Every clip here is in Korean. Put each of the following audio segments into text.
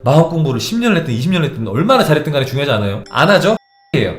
마법 공부를 10년을 했든 20년을 했든 얼마나 잘했든 간에 중요하지 않아요? 안 하죠? 예요.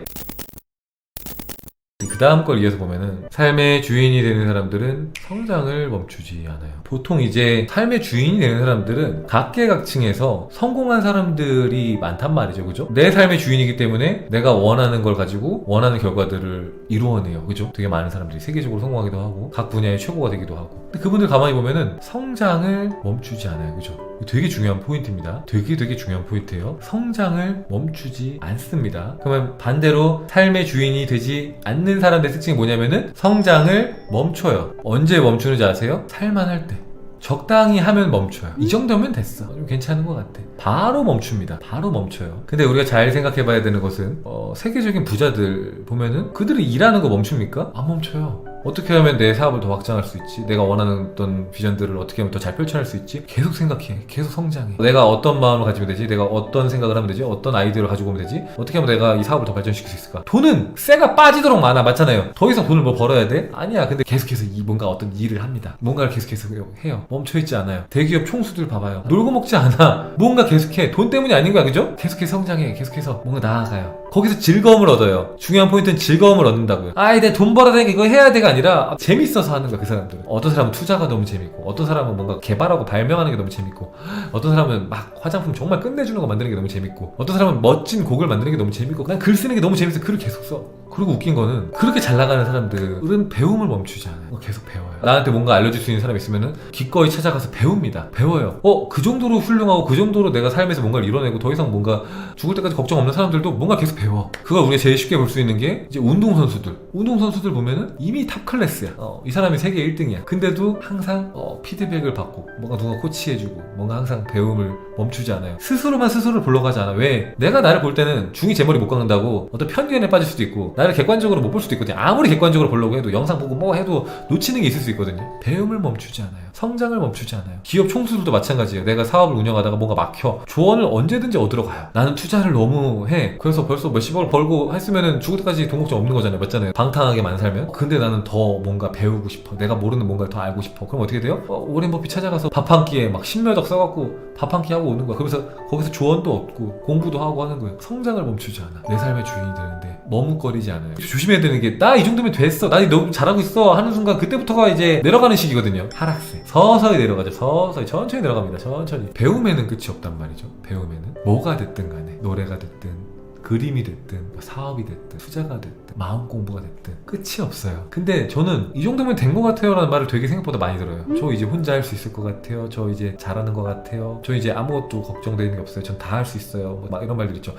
그 다음 걸 이어서 보면은 삶의 주인이 되는 사람들은 성장을 멈추지 않아요. 보통 이제 삶의 주인이 되는 사람들은 각계각층에서 성공한 사람들이 많단 말이죠. 그죠? 내 삶의 주인이기 때문에 내가 원하는 걸 가지고 원하는 결과들을 이루어내요. 그죠? 되게 많은 사람들이 세계적으로 성공하기도 하고 각 분야의 최고가 되기도 하고. 근데 그분들 가만히 보면은 성장을 멈추지 않아요. 그죠? 되게 중요한 포인트입니다. 되게 중요한 포인트예요. 성장을 멈추지 않습니다. 그러면 반대로 삶의 주인이 되지 않는 사람들의 특징이 뭐냐면은 성장을 멈춰요. 언제 멈추는지 아세요? 살만할 때. 적당히 하면 멈춰요. 이 정도면 됐어. 좀 괜찮은 것 같아. 바로 멈춥니다. 바로 멈춰요. 근데 우리가 잘 생각해 봐야 되는 것은 세계적인 부자들 보면은 그들이 일하는 거 멈춥니까? 안 멈춰요. 어떻게 하면 내 사업을 더 확장할 수 있지? 내가 원하는 어떤 비전들을 어떻게 하면 더 잘 펼쳐낼 수 있지? 계속 생각해. 계속 성장해. 내가 어떤 마음을 가지면 되지? 내가 어떤 생각을 하면 되지? 어떤 아이디어를 가지고 오면 되지? 어떻게 하면 내가 이 사업을 더 발전시킬 수 있을까? 돈은 쇠가 빠지도록 많아. 맞잖아요. 더 이상 돈을 뭐 벌어야 돼? 아니야. 근데 계속해서 뭔가 어떤 일을 합니다. 뭔가를 계속해서 해요. 멈춰있지 않아요. 대기업 총수들 봐봐요. 놀고 먹지 않아. 뭔가 계속해. 돈 때문이 아닌 거야. 그죠? 계속해서 성장해. 계속해서 뭔가 나아가요. 거기서 즐거움을 얻어요. 중요한 포인트는 즐거움을 얻는다고요. 내 돈 벌어야 되니까 이거 해야 돼가 아니라 재밌어서 하는 거야. 그 사람들은. 어떤 사람은 투자가 너무 재밌고, 어떤 사람은 뭔가 개발하고 발명하는 게 너무 재밌고, 어떤 사람은 막 화장품 정말 끝내주는 거 만드는 게 너무 재밌고, 어떤 사람은 멋진 곡을 만드는 게 너무 재밌고, 그냥 글 쓰는 게 너무 재밌어. 글을 계속 써. 그리고 웃긴 거는 그렇게 잘 나가는 사람들은 배움을 멈추지 않아요. 계속 배워요. 나한테 뭔가 알려줄 수 있는 사람이 있으면은 기꺼이 찾아가서 배웁니다. 배워요. 그 정도로 훌륭하고 그 정도로 내가 삶에서 뭔가를 이뤄내고 더 이상 뭔가 죽을 때까지 걱정 없는 사람들도 뭔가 계속 배워. 그걸 우리가 제일 쉽게 볼 수 있는 게 이제 운동선수들 보면은 이미 탑 클래스야. 이 사람이 세계 1등이야. 근데도 항상 피드백을 받고 뭔가 누가 코치해주고 뭔가 항상 배움을 멈추지 않아요. 스스로를 보러 가지 않아. 왜? 내가 나를 볼 때는 중이 제 머리 못 깎는다고 어떤 편견에 빠질 수도 있고 나를 객관적으로 못 볼 수도 있거든요. 아무리 객관적으로 보려고 해도 영상 보고 뭐 해도 놓치는 게 있을 수 있거든요. 배움을 멈추지 않아요. 성장을 멈추지 않아요. 기업 총수들도 마찬가지예요. 내가 사업을 운영하다가 뭔가 막혀. 조언을 언제든지 얻으러 가요. 나는 투자를 너무 해. 그래서 벌써 몇십억을 벌고 했으면은 죽을 때까지 돈 걱정 없는 거잖아요. 맞잖아요. 방탕하게만 살면. 근데 나는 더 뭔가 배우고 싶어. 내가 모르는 뭔가를 더 알고 싶어. 그럼 어떻게 돼요? 오렌 버핏 찾아가서 밥 한 끼에 막 10몇억 써갖고 밥 한 끼 하고 오는 거야. 그러면서 거기서 조언도 얻고 공부도 하고 하는 거예요. 성장을 멈추지 않아. 내 삶의 주인이 되는데 머뭇거리지 않아요. 조심해야 되는 게 나 이 정도면 됐어. 나 너무 잘하고 있어 하는 순간 그때부터가 이제 내려가는 시기거든요. 하락세. 서서히 내려가죠. 서서히 천천히 내려갑니다. 천천히. 배움에는 끝이 없단 말이죠. 배움에는 뭐가 됐든 간에 노래가 됐든 그림이 됐든 사업이 됐든 투자가 됐든 마음 공부가 됐든 끝이 없어요. 근데 저는 이 정도면 된 것 같아요 라는 말을 되게 생각보다 많이 들어요. 저 이제 혼자 할 수 있을 것 같아요. 저 이제 잘하는 것 같아요. 저 이제 아무것도 걱정되는 게 없어요. 전 다 할 수 있어요. 막 이런 말들 있죠.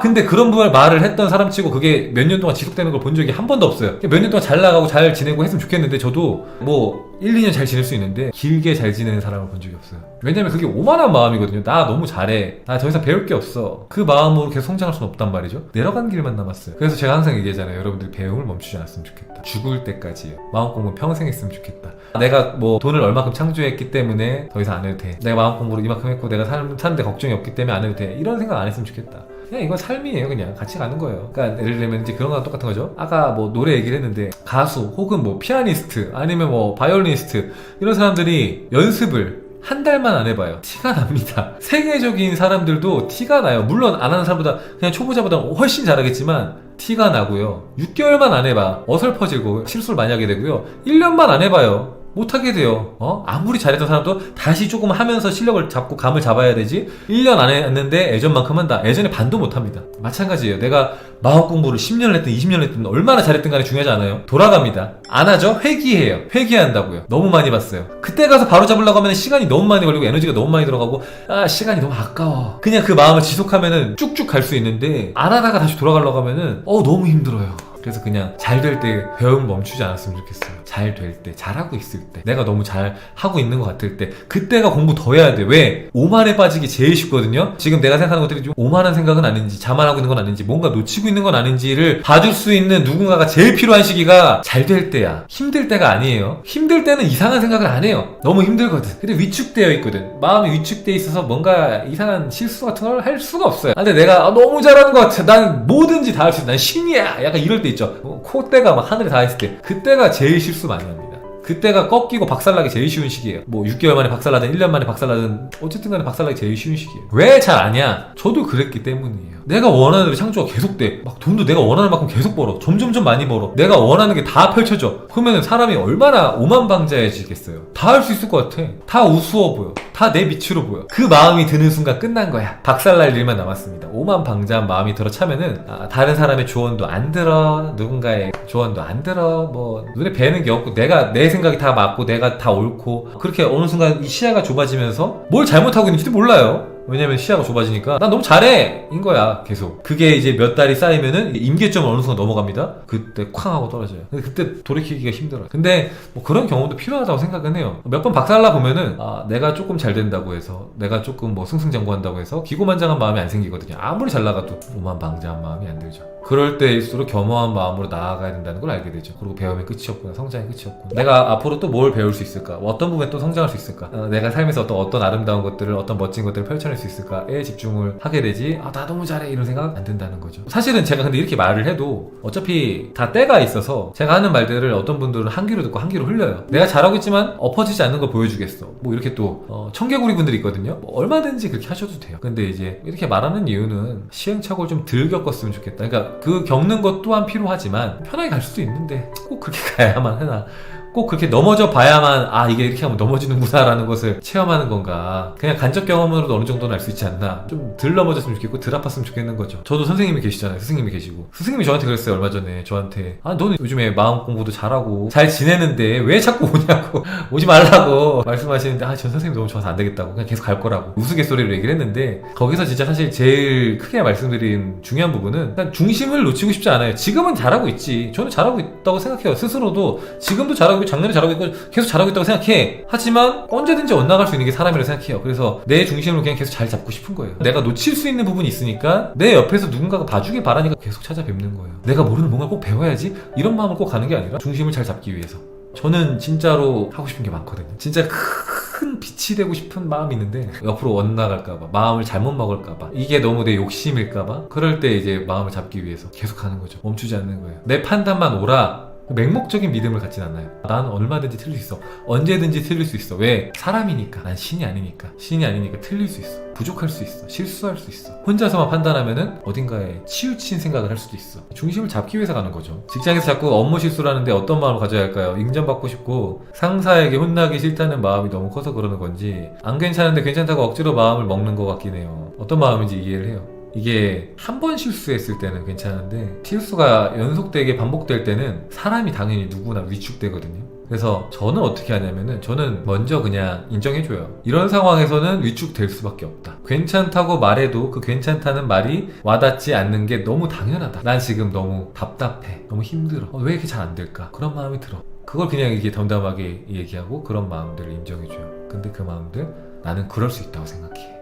근데 그런 말을 했던 사람 치고 그게 몇 년 동안 지속되는 걸 본 적이 한 번도 없어요. 몇 년 동안 잘 나가고 잘 지내고 했으면 좋겠는데 저도 뭐 1, 2년 잘 지낼 수 있는데 길게 잘 지내는 사람을 본 적이 없어요. 왜냐면 그게 오만한 마음이거든요. 나 너무 잘해. 나 더 이상 배울 게 없어. 그 마음으로 계속 성장할 수는 없단 말이죠. 내려간 길만 남았어요. 그래서 제가 항상 얘기하잖아요. 여러분들 배움을 멈추지 않았으면 좋겠다. 죽을 때까지요. 마음 공부는 평생 했으면 좋겠다. 내가 뭐 돈을 얼마큼 창조했기 때문에 더 이상 안 해도 돼. 내가 마음 공부를 이만큼 했고 내가 사는데 걱정이 없기 때문에 안 해도 돼. 이런 생각 안 했으면 좋겠다. 그냥 이건 삶이에요. 그냥 같이 가는 거예요. 그러니까 예를 들면 이제 그런 거랑 똑같은 거죠. 아까 뭐 노래 얘기를 했는데 가수 혹은 뭐 피아니스트 아니면 뭐 바이올리니스트 이런 사람들이 연습을 한 달만 안 해봐요. 티가 납니다. 세계적인 사람들도 티가 나요. 물론 안 하는 사람보다 그냥 초보자보다 훨씬 잘하겠지만 티가 나고요. 6개월만 안 해봐. 어설퍼지고 실수를 많이 하게 되고요. 1년만 안 해봐요. 못하게 돼요. 아무리 잘했던 사람도 다시 조금 하면서 실력을 잡고 감을 잡아야 되지 1년 안 했는데 예전만큼 한다. 예전에 반도 못합니다. 마찬가지예요. 내가 마법 공부를 10년을 했든 20년을 했든 얼마나 잘했든 간에 중요하지 않아요. 돌아갑니다. 안 하죠? 회귀해요. 회귀한다고요. 너무 많이 봤어요. 그때 가서 바로 잡으려고 하면 시간이 너무 많이 걸리고 에너지가 너무 많이 들어가고 시간이 너무 아까워. 그냥 그 마음을 지속하면은 쭉쭉 갈 수 있는데 안 하다가 다시 돌아가려고 하면은 너무 힘들어요. 그래서 그냥 잘 될 때 배움 멈추지 않았으면 좋겠어요. 잘 될 때, 잘하고 있을 때, 내가 너무 잘 하고 있는 것 같을 때 그때가 공부 더 해야 돼. 왜? 오만에 빠지기 제일 쉽거든요. 지금 내가 생각하는 것들이 좀 오만한 생각은 아닌지 자만하고 있는 건 아닌지 뭔가 놓치고 있는 건 아닌지를 봐줄 수 있는 누군가가 제일 필요한 시기가 잘 될 때야. 힘들 때가 아니에요. 힘들 때는 이상한 생각을 안 해요. 너무 힘들거든. 근데 위축되어 있거든. 마음이 위축되어 있어서 뭔가 이상한 실수 같은 걸 할 수가 없어요. 근데 내가 너무 잘하는 것 같아. 난 뭐든지 다 할 수 있어. 난 신이야. 약간 이럴 때 있죠. 콧대가 막 하늘에 닿았을 때 그때가 제일 실수 많이 합니다. 그때가 꺾이고 박살나기 제일 쉬운 시기예요. 뭐 6개월 만에 박살나든 1년 만에 박살나든 어쨌든 간에 박살나기 제일 쉬운 시기예요. 왜 잘 아냐? 저도 그랬기 때문이에요. 내가 원하는 대로 창조가 계속돼. 막 돈도 내가 원하는 만큼 계속 벌어. 점점점 많이 벌어. 내가 원하는 게 다 펼쳐져. 그러면 사람이 얼마나 오만방자해지겠어요. 다 할 수 있을 것 같아. 다 우스워 보여. 다 내 밑으로 보여. 그 마음이 드는 순간 끝난 거야. 박살날 일만 남았습니다. 오만방자한 마음이 들어차면은 다른 사람의 조언도 안 들어. 누군가의 조언도 안 들어. 뭐 눈에 뵈는 게 없고 내가 내 생각이 다 맞고 내가 다 옳고 그렇게 어느 순간 이 시야가 좁아지면서 뭘 잘못하고 있는지도 몰라요. 왜냐면 시야가 좁아지니까 난 너무 잘해 인 거야. 계속 그게 이제 몇 달이 쌓이면은 임계점을 어느 순간 넘어갑니다. 그때 쾅 하고 떨어져요. 근데 그때 돌이키기가 힘들어요. 근데 뭐 그런 경우도 필요하다고 생각은 해요. 몇 번 박살나 보면은 내가 조금 잘 된다고 해서 내가 조금 뭐 승승장구한다고 해서 기고만장한 마음이 안 생기거든요. 아무리 잘 나가도 오만방자한 마음이 안 들죠. 그럴 때일수록 겸허한 마음으로 나아가야 된다는 걸 알게 되죠. 그리고 배움의 끝이 없구나, 성장의 끝이 없구나. 내가 앞으로 또 뭘 배울 수 있을까? 어떤 부분에 또 성장할 수 있을까? 내가 삶에서 어떤 아름다운 것들을, 어떤 멋진 것들을 펼쳐낼 수 있을까에 집중을 하게 되지. 나 너무 잘해 이런 생각 안 든다는 거죠. 사실은 제가 근데 이렇게 말을 해도 어차피 다 때가 있어서 제가 하는 말들을 어떤 분들은 한 귀로 듣고 한 귀로 흘려요. 내가 잘하고 있지만 엎어지지 않는 걸 보여주겠어. 뭐 이렇게 또 청개구리 분들이 있거든요. 뭐 얼마든지 그렇게 하셔도 돼요. 근데 이제 이렇게 말하는 이유는 시행착오를 좀 덜 겪었으면 좋겠다. 그러니까 그 겪는 것 또한 필요하지만 편하게 갈 수도 있는데 꼭 그렇게 가야만 하나. 꼭 그렇게 넘어져 봐야만 이게 이렇게 하면 넘어지는구나 라는 것을 체험하는 건가. 그냥 간접 경험으로도 어느 정도는 알 수 있지 않나. 좀 덜 넘어졌으면 좋겠고 덜 아팠으면 좋겠는 거죠. 저도 선생님이 계시잖아요. 스승님이 계시고 스승님이 저한테 그랬어요. 얼마 전에 저한테 너는 요즘에 마음 공부도 잘하고 잘 지내는데 왜 자꾸 오냐고 오지 말라고 말씀하시는데 전 선생님 너무 좋아서 안 되겠다고 그냥 계속 갈 거라고 우스갯소리로 얘기를 했는데 거기서 진짜 사실 제일 크게 말씀드린 중요한 부분은 그냥 중심을 놓치고 싶지 않아요. 지금은 잘하고 있지. 저는 잘하고 있다고 생각해요. 스스로도 지금도 잘하고 작년에 잘하고 있고 계속 잘하고 있다고 생각해. 하지만 언제든지 엇나갈 수 있는 게 사람이라고 생각해요. 그래서 내 중심을 그냥 계속 잘 잡고 싶은 거예요. 내가 놓칠 수 있는 부분이 있으니까 내 옆에서 누군가가 봐주길 바라니까 계속 찾아뵙는 거예요. 내가 모르는 뭔가 꼭 배워야지 이런 마음을 꼭 가는 게 아니라 중심을 잘 잡기 위해서. 저는 진짜로 하고 싶은 게 많거든요. 진짜 큰 빛이 되고 싶은 마음이 있는데 옆으로 엇나갈까봐, 마음을 잘못 먹을까봐, 이게 너무 내 욕심일까봐, 그럴 때 이제 마음을 잡기 위해서 계속 하는 거죠. 멈추지 않는 거예요. 내 판단만 옳아. 맹목적인 믿음을 갖진 않아요. 난 얼마든지 틀릴 수 있어. 언제든지 틀릴 수 있어. 왜? 사람이니까. 난 신이 아니니까. 신이 아니니까 틀릴 수 있어. 부족할 수 있어. 실수할 수 있어. 혼자서만 판단하면은 어딘가에 치우친 생각을 할 수도 있어. 중심을 잡기 위해서 가는 거죠. 직장에서 자꾸 업무 실수를 하는데 어떤 마음을 가져야 할까요? 인정받고 싶고 상사에게 혼나기 싫다는 마음이 너무 커서 그러는 건지, 안 괜찮은데 괜찮다고 억지로 마음을 먹는 것 같긴 해요. 어떤 마음인지 이해를 해요. 이게 한 번 실수했을 때는 괜찮은데 실수가 연속되게 반복될 때는 사람이 당연히 누구나 위축되거든요. 그래서 저는 어떻게 하냐면은 저는 먼저 그냥 인정해줘요. 이런 상황에서는 위축될 수밖에 없다. 괜찮다고 말해도 그 괜찮다는 말이 와닿지 않는 게 너무 당연하다. 난 지금 너무 답답해. 너무 힘들어. 왜 이렇게 잘 안 될까? 그런 마음이 들어. 그걸 그냥 이게 담담하게 얘기하고 그런 마음들을 인정해줘요. 근데 그 마음들 나는 그럴 수 있다고 생각해.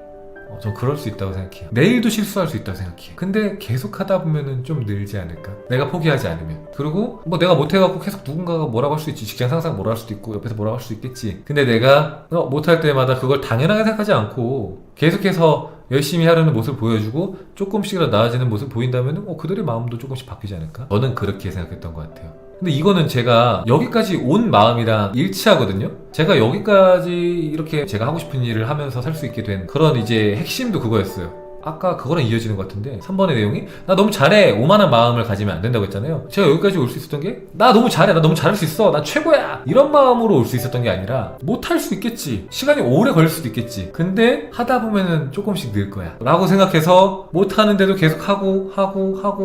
전 그럴 수 있다고 생각해요. 내일도 실수할 수 있다고 생각해요. 근데 계속 하다 보면은 좀 늘지 않을까? 내가 포기하지 않으면. 그리고 뭐 내가 못해갖고 계속 누군가가 뭐라고 할 수 있지. 직장 상사가 뭐라고 할 수도 있고 옆에서 뭐라고 할 수도 있겠지. 근데 내가 못할 때마다 그걸 당연하게 생각하지 않고 계속해서 열심히 하려는 모습을 보여주고 조금씩이라도 나아지는 모습을 보인다면 그들의 마음도 조금씩 바뀌지 않을까? 저는 그렇게 생각했던 것 같아요. 근데 이거는 제가 여기까지 온 마음이랑 일치하거든요. 제가 여기까지 이렇게 제가 하고 싶은 일을 하면서 살 수 있게 된 그런 이제 핵심도 그거였어요. 아까 그거랑 이어지는 것 같은데 3번의 내용이 나 너무 잘해 오만한 마음을 가지면 안 된다고 했잖아요. 제가 여기까지 올 수 있었던 게 나 너무 잘해, 나 너무 잘할 수 있어, 나 최고야 이런 마음으로 올 수 있었던 게 아니라 못할 수 있겠지, 시간이 오래 걸릴 수도 있겠지, 근데 하다 보면은 조금씩 늘 거야 라고 생각해서 못하는데도 계속 하고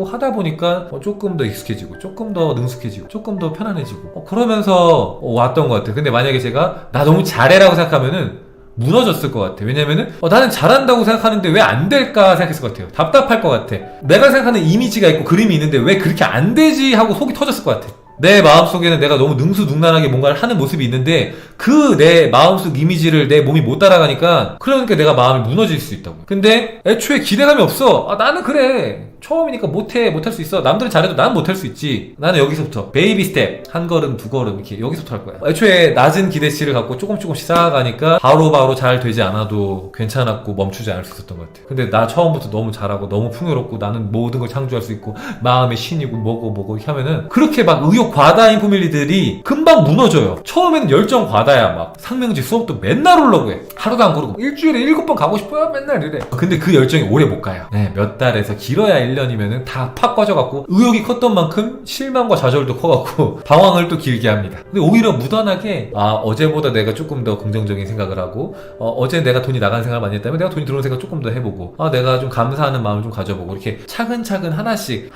하다 보니까 조금 더 익숙해지고 조금 더 능숙해지고 조금 더 편안해지고 그러면서 왔던 것 같아요. 근데 만약에 제가 나 너무 잘해 라고 생각하면은 무너졌을 것 같아. 왜냐면은 나는 잘한다고 생각하는데 왜 안 될까 생각했을 것 같아요. 답답할 것 같아. 내가 생각하는 이미지가 있고 그림이 있는데 왜 그렇게 안 되지 하고 속이 터졌을 것 같아. 내 마음속에는 내가 너무 능수능란하게 뭔가를 하는 모습이 있는데 그 내 마음속 이미지를 내 몸이 못 따라가니까 그러니까 내가 마음이 무너질 수 있다고. 근데 애초에 기대감이 없어. 나는 그래 처음이니까 못할 수 있어. 남들은 잘해도 난 못할 수 있지. 나는 여기서부터 베이비 스텝 한 걸음 두 걸음 이렇게 여기서부터 할 거야. 애초에 낮은 기대치를 갖고 조금씩 쌓아가니까 바로 잘 되지 않아도 괜찮았고 멈추지 않을 수 있었던 것 같아. 근데 나 처음부터 너무 잘하고 너무 풍요롭고 나는 모든 걸 창조할 수 있고 마음의 신이고 뭐고 이렇게 하면은 그렇게 막 의욕 과다인 포밀리들이 금방 무너져요. 처음에는 열정 과다야. 막 상명지 수업도 맨날 오려고 해. 하루도 안 그러고 일주일에 7번 가고 싶어요. 맨날 이래. 근데 그 열정이 오래 못 가요. 네, 몇 달에서 길어야 1년이면은 다 팍 빠져갖고 의욕이 컸던 만큼 실망과 좌절도 커갖고 방황을 또 길게 합니다. 근데 오히려 무던하게 어제보다 내가 조금 더 긍정적인 생각을 하고 어제 내가 돈이 나간 생각을 많이 했다면 내가 돈이 들어오는 생각 조금 더 해보고 내가 좀 감사하는 마음을 좀 가져보고 이렇게 차근차근 하나씩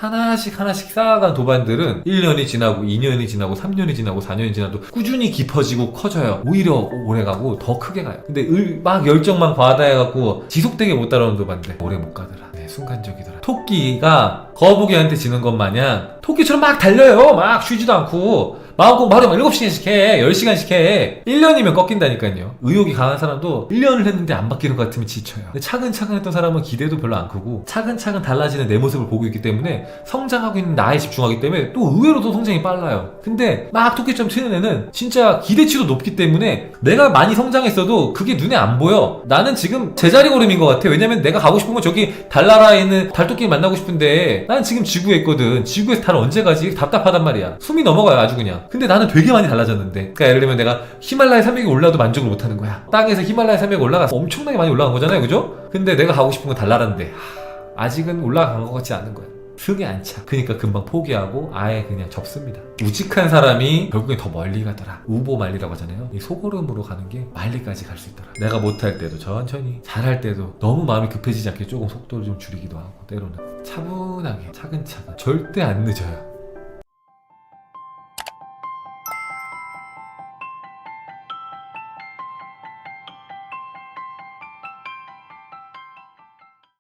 쌓아간 도반들은 1년이 지나고 2년이 지나고 3년이 지나고 4년이 지나도 꾸준히 깊어지고 커져요. 오히려 오래가고 더 크게 가요. 근데 막 열정만 과다해갖고 지속되게 못 따라오는 도반들 오래 못 가더라. 네, 순간적이더라. 토끼가 거북이한테 지는 것 마냥 토끼처럼 막 달려요. 막 쉬지도 않고 마음껏 하루에 7시간씩 해 10시간씩 해 1년이면 꺾인다니까요. 의욕이 강한 사람도 1년을 했는데 안 바뀌는 것 같으면 지쳐요. 근데 차근차근 했던 사람은 기대도 별로 안 크고 차근차근 달라지는 내 모습을 보고 있기 때문에 성장하고 있는 나에 집중하기 때문에 또 의외로 더 성장이 빨라요. 근데 막 토끼처럼 튀는 애는 진짜 기대치도 높기 때문에 내가 많이 성장했어도 그게 눈에 안 보여. 나는 지금 제자리 걸음인 것 같아. 왜냐면 내가 가고 싶은 건 저기 달나라에 있는 달토끼 만나고 싶은데 난 지금 지구에 있거든. 지구에서 달 언제 가지? 답답하단 말이야. 숨이 넘어가요 아주 그냥. 근데 나는 되게 많이 달라졌는데. 그러니까 예를 들면 내가 히말라야 산맥에 올라도 만족을 못하는 거야. 땅에서 히말라야 산맥에 올라가서 엄청나게 많이 올라간 거잖아요, 그죠? 근데 내가 가고 싶은 건 달나라인데 아직은 올라간 것 같지 않은 거야. 승에 안 차. 그러니까 금방 포기하고 아예 그냥 접습니다. 우직한 사람이 결국엔 더 멀리 가더라. 우보말리라고 하잖아요. 이 소걸음으로 가는 게 말리까지 갈 수 있더라. 내가 못할 때도 천천히, 잘할 때도 너무 마음이 급해지지 않게 조금 속도를 좀 줄이기도 하고 때로는 차분하게 차근차근 절대 안 늦어요.